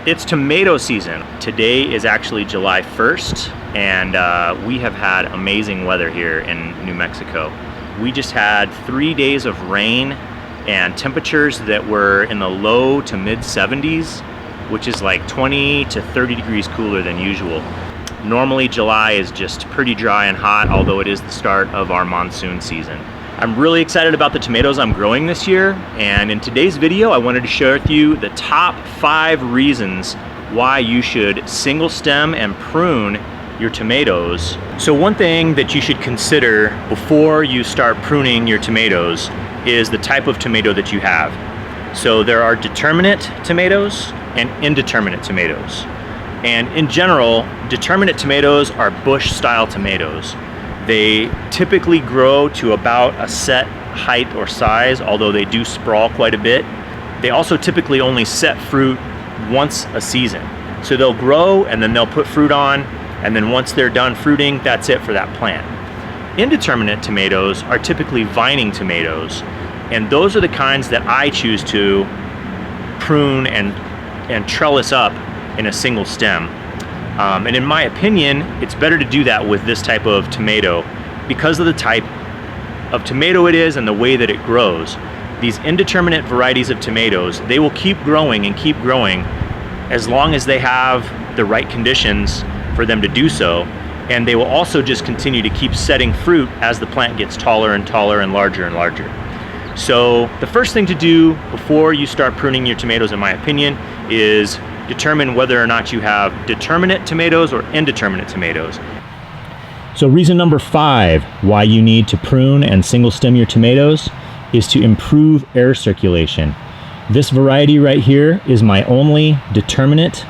It's tomato season. Today is actually July 1st, and we have had amazing weather here in New Mexico. We just had 3 days of rain and temperatures that were in the low to mid 70s, which is like 20 to 30 degrees cooler than usual. Normally July is just pretty dry and hot, although it is the start of our monsoon season. I'm really excited about the tomatoes I'm growing this year, and in today's video I wanted to share with you the top 5 reasons why you should single stem and prune your tomatoes. So one thing that you should consider before you start pruning your tomatoes is the type of tomato that you have. So there are determinate tomatoes and indeterminate tomatoes. And in general, determinate tomatoes are bush style tomatoes. They typically grow to about a set height or size, although they do sprawl quite a bit. They also typically only set fruit once a season. So they'll grow and then they'll put fruit on, and then once they're done fruiting, that's it for that plant. Indeterminate tomatoes are typically vining tomatoes, and those are the kinds that I choose to prune and trellis up in a single stem. And in my opinion, it's better to do that with this type of tomato because of the type of tomato it is and the way that it grows. These indeterminate varieties of tomatoes, they will keep growing and keep growing as long as they have the right conditions for them to do so. And they will also just continue to keep setting fruit as the plant gets taller and taller and larger. So the first thing to do before you start pruning your tomatoes, in my opinion, is determine whether or not you have determinate tomatoes or indeterminate tomatoes. So reason number 5 why you need to prune and single stem your tomatoes is to improve air circulation. This variety right here is my only determinate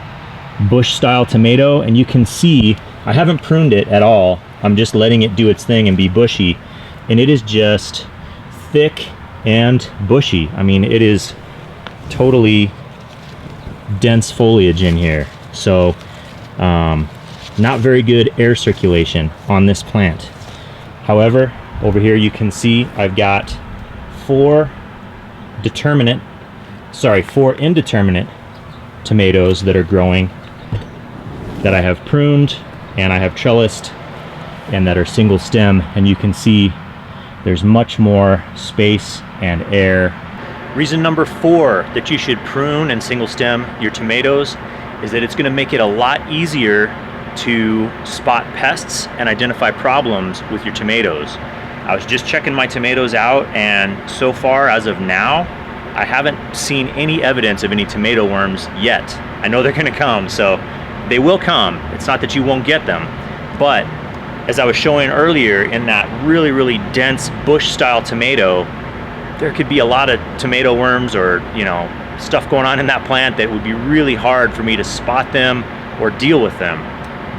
bush style tomato, and you can see I haven't pruned it at all. I'm just letting it do its thing and be bushy, and it is just thick and bushy. I mean, it is totally dense foliage in here, so not very good air circulation on this plant. However, over here you can see I've got 4 indeterminate tomatoes that are growing that I have pruned and I have trellised and that are single stem, and you can see there's much more space and air. Reason number 4 that you should prune and single stem your tomatoes is that it's going to make it a lot easier to spot pests and identify problems with your tomatoes. I was just checking my tomatoes out, and so far as of now, I haven't seen any evidence of any tomato worms yet. I know they're going to come, so they will come. It's not that you won't get them, but as I was showing earlier, in that really dense bush style tomato, there could be a lot of tomato worms or, stuff going on in that plant that would be really hard for me to spot them or deal with them.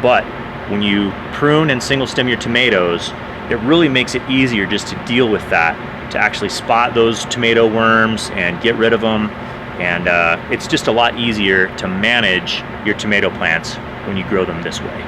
But when you prune and single stem your tomatoes, it really makes it easier just to deal with that, to actually spot those tomato worms and get rid of them. And it's just a lot easier to manage your tomato plants when you grow them this way.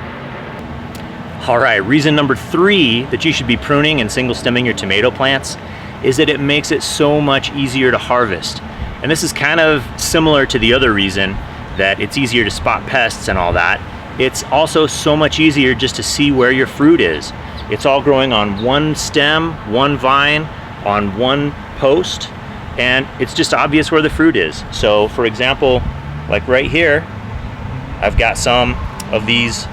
All right, reason number 3 that you should be pruning and single stemming your tomato plants is that it makes it so much easier to harvest. And this is kind of similar to the other reason that it's easier to spot pests and all that. It's also so much easier just to see where your fruit is. It's all growing on one stem, one vine, on one post, and it's just obvious where the fruit is. So for example, like right here, I've got some of these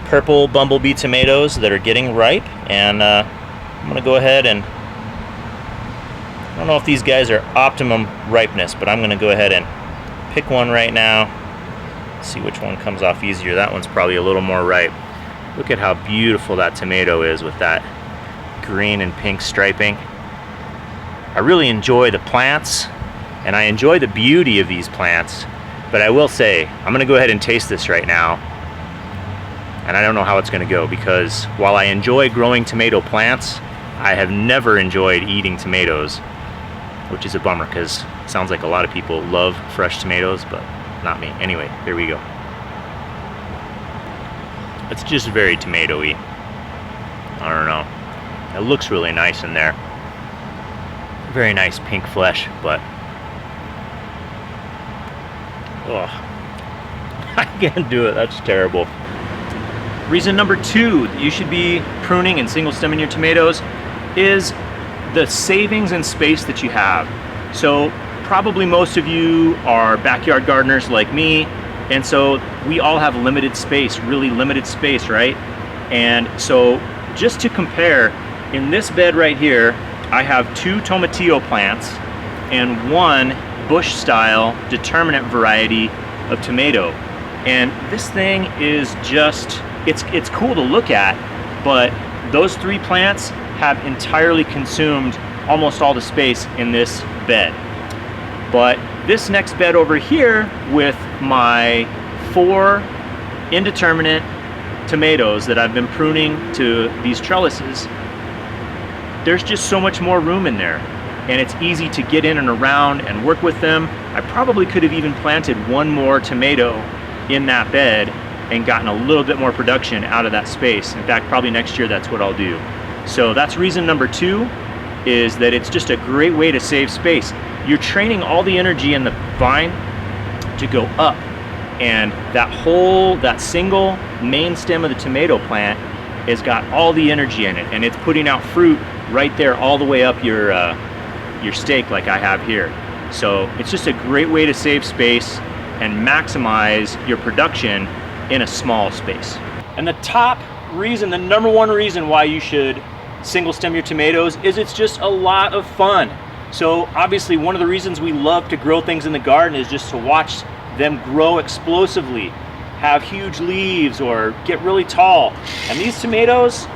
purple bumblebee tomatoes that are getting ripe, and I'm gonna go ahead and, I don't know if these guys are optimum ripeness, but I'm gonna go ahead and pick one right now, see which one comes off easier. That one's probably a little more ripe. Look at how beautiful that tomato is with that green and pink striping. I really enjoy the plants, and I enjoy the beauty of these plants, but I will say, I'm gonna go ahead and taste this right now, and I don't know how it's gonna go, because while I enjoy growing tomato plants, I have never enjoyed eating tomatoes, which is a bummer, because it sounds like a lot of people love fresh tomatoes, but not me. Anyway, here we go. It's just very tomatoey. I don't know. It looks really nice in there. Very nice pink flesh, but I can't do it, that's terrible. Reason number 2 that you should be pruning and single stemming your tomatoes is the savings in space that you have. So probably most of you are backyard gardeners like me, and so we all have limited space, really limited space, right? And so just to compare, in this bed right here, I have 2 tomatillo plants and 1 bush style determinate variety of tomato. And this thing is just, it's cool to look at, but those 3 plants have entirely consumed almost all the space in this bed. But this next bed over here with my 4 indeterminate tomatoes that I've been pruning to these trellises, there's just so much more room in there, and it's easy to get in and around and work with them. I probably could have even planted 1 more tomato in that bed and gotten a little bit more production out of that space. In fact, probably next year that's what I'll do. So that's reason number 2, is that it's just a great way to save space. You're training all the energy in the vine to go up, and that single main stem of the tomato plant has got all the energy in it, and it's putting out fruit right there all the way up your stake like I have here. So it's just a great way to save space and maximize your production in a small space. And the top reason, the number 1 reason why you should single stem your tomatoes is it's just a lot of fun. So obviously one of the reasons we love to grow things in the garden is just to watch them grow explosively, have huge leaves or get really tall. And these tomatoes,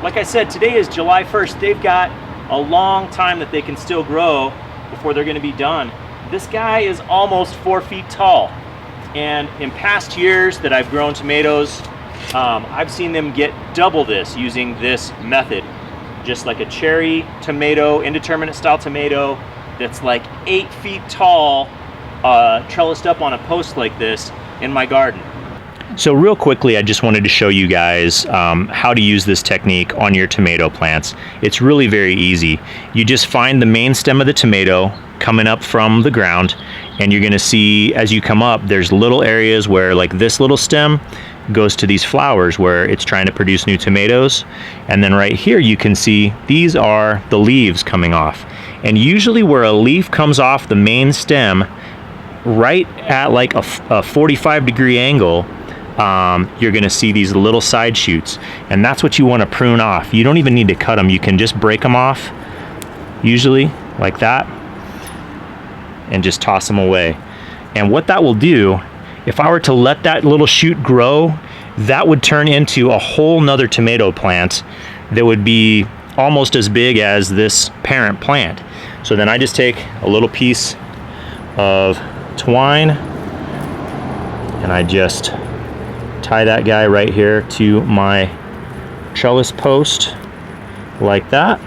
like I said, today is July 1st. They've got a long time that they can still grow before they're going to be done. This guy is almost 4 feet tall. And in past years that I've grown tomatoes, I've seen them get double this using this method. Just like a cherry tomato, indeterminate style tomato that's like 8 feet tall, trellised up on a post like this in my garden. So real quickly, I just wanted to show you guys how to use this technique on your tomato plants. It's really very easy. You just find the main stem of the tomato coming up from the ground, and you're gonna see as you come up, there's little areas where like this little stem goes to these flowers where it's trying to produce new tomatoes. And then right here you can see these are the leaves coming off. And usually where a leaf comes off the main stem, right at like a 45-degree angle, you're gonna see these little side shoots, and that's what you want to prune off. You don't even need to cut them, you can just break them off, usually like that, and just toss them away. And what that will do, if I were to let that little shoot grow, that would turn into a whole nother tomato plant that would be almost as big as this parent plant. So then I just take a little piece of twine and I just tie that guy right here to my trellis post like that.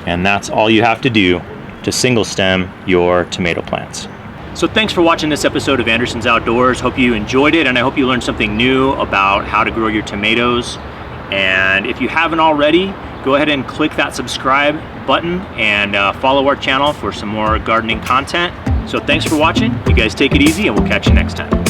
And that's all you have to do to single stem your tomato plants. So thanks for watching this episode of Anderson's Outdoors. Hope you enjoyed it, and I hope you learned something new about how to grow your tomatoes. And if you haven't already, go ahead and click that subscribe button and follow our channel for some more gardening content. So thanks for watching. You guys take it easy, and we'll catch you next time.